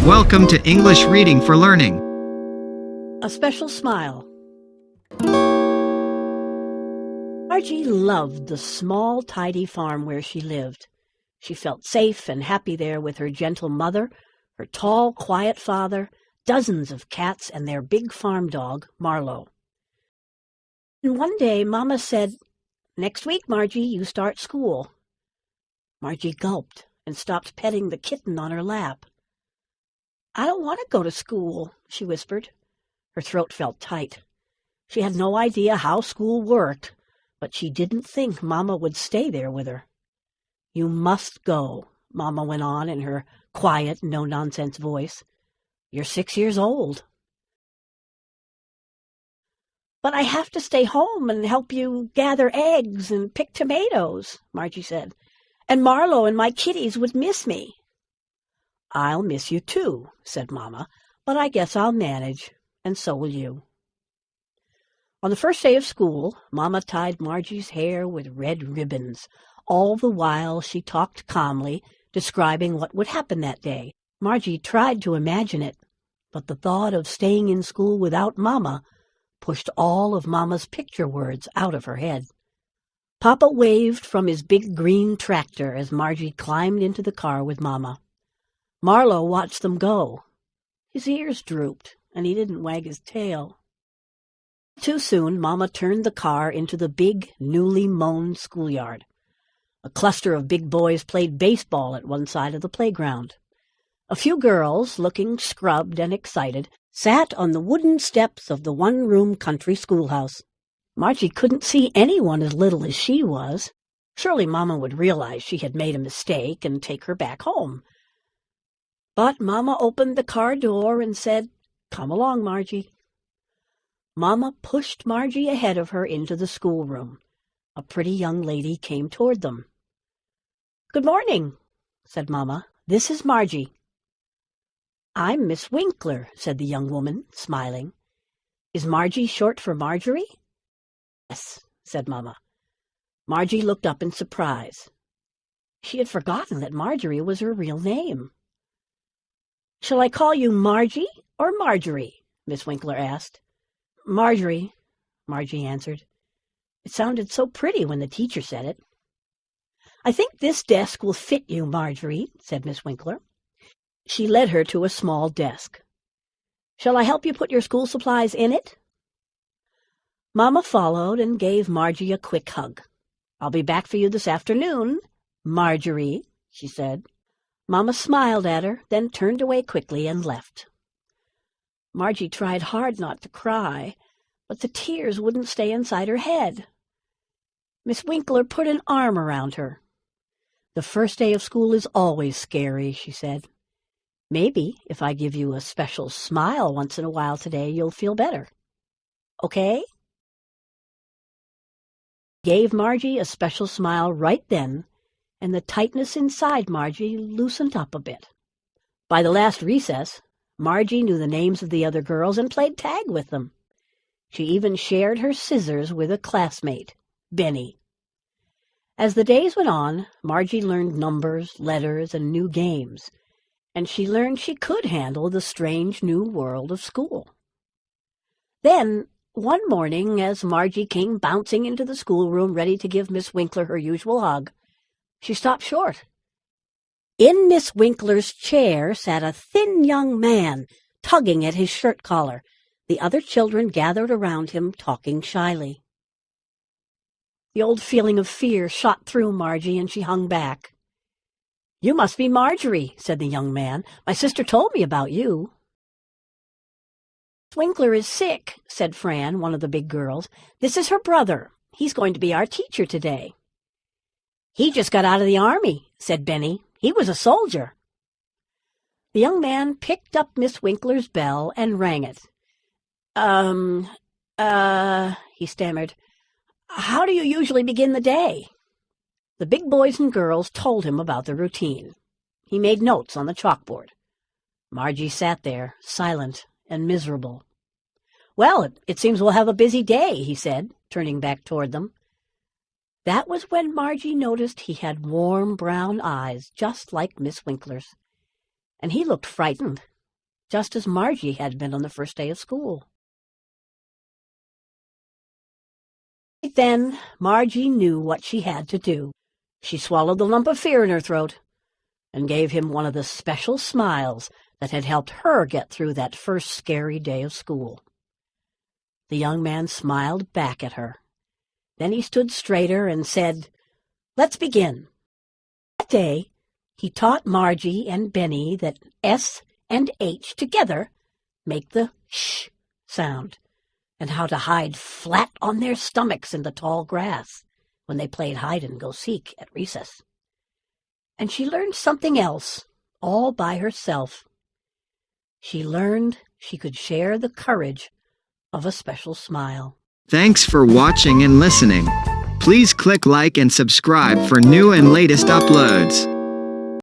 Welcome to English Reading for Learning. A Special Smile. Margie loved the small, tidy farm where she lived. She felt safe and happy there with her gentle mother, her tall, quiet father, dozens of cats, and their big farm dog, Marlowe. And one day, Mama said, "Next week, Margie, you start school." Margie gulped and stopped petting the kitten on her lap. "I don't want to go to school," she whispered. Her throat felt tight. She had no idea how school worked, but she didn't think Mama would stay there with her. "You must go," Mama went on in her quiet, no-nonsense voice. "You're 6 years old." "But I have to stay home and help you gather eggs and pick tomatoes," Margie said. "And Marlowe and my kitties would miss me." "I'll miss you too," said Mama, "but I guess I'll manage, and so will you." On the first day of school, Mama tied Margie's hair with red ribbons. All the while she talked calmly, describing what would happen that day. Margie tried to imagine it, but the thought of staying in school without Mama pushed all of Mama's picture words out of her head. Papa waved from his big green tractor as Margie climbed into the car with Mama. Marlowe watched them go. His ears drooped, and he didn't wag his tail. Too soon, Mama turned the car into the big, newly mown schoolyard. A cluster of big boys played baseball at one side of the playground. A few girls, looking scrubbed and excited, sat on the wooden steps of the one-room country schoolhouse. Margie couldn't see anyone as little as she was. Surely Mama would realize she had made a mistake and take her back home. But Mama opened the car door and said, "Come along, Margie." Mama pushed Margie ahead of her into the schoolroom. A pretty young lady came toward them. "Good morning," said Mama. "This is Margie." "I'm Miss Winckler," said the young woman, smiling. "Is Margie short for Marjorie?" "Yes," said Mama. Margie looked up in surprise. She had forgotten that Marjorie was her real name. "Shall I call you Margie or Marjorie?" Miss Winckler asked. "Marjorie," Margie answered. It sounded so pretty when the teacher said it. "I think this desk will fit you, Marjorie," said Miss Winckler. She led her to a small desk. "Shall I help you put your school supplies in it?" Mama followed and gave Margie a quick hug. "I'll be back for you this afternoon, Marjorie," she said. Mama smiled at her, then turned away quickly and left. Margie tried hard not to cry, but the tears wouldn't stay inside her head. Miss Winckler put an arm around her. "The first day of school is always scary," she said. "Maybe if I give you a special smile once in a while today, you'll feel better. Okay?" Gave Margie a special smile right then, and the tightness inside Margie loosened up a bit. By the last recess, Margie knew the names of the other girls and played tag with them. She even shared her scissors with a classmate, Benny. As the days went on, Margie learned numbers, letters, and new games, and she learned she could handle the strange new world of school. Then, one morning, as Margie came bouncing into the schoolroom ready to give Miss Winckler her usual hug, she stopped short. In Miss Winckler's chair sat a thin young man, tugging at his shirt collar. The other children gathered around him, talking shyly. The old feeling of fear shot through Margie, and she hung back. "You must be Marjorie," said the young man. "My sister told me about you." "Winckler is sick," said Fran, one of the big girls. "This is her brother. He's going to be our teacher today." "He just got out of the army," said Benny. "He was a soldier." The young man picked up Miss Winckler's bell and rang it. He stammered. "How do you usually begin the day?" The big boys and girls told him about the routine. He made notes on the chalkboard. Margie sat there, silent and miserable. "Well, it seems we'll have a busy day," he said, turning back toward them. That was when Margie noticed he had warm brown eyes, just like Miss Winckler's. And he looked frightened. just as Margie had been on the first day of school. Then Margie knew what she had to do. She swallowed the lump of fear in her throat and gave him one of the special smiles that had helped her get through that first scary day of school. The young man smiled back at her. Then he stood straighter and said, "Let's begin." That day, he taught Margie and Benny that S and H together make the sh sound, and how to hide flat on their stomachs in the tall grass when they played hide-and-go-seek at recess. And she learned something else, all by herself. She learned she could share the courage of a special smile. Thanks for watching and listening. Please click like and subscribe for new and latest uploads.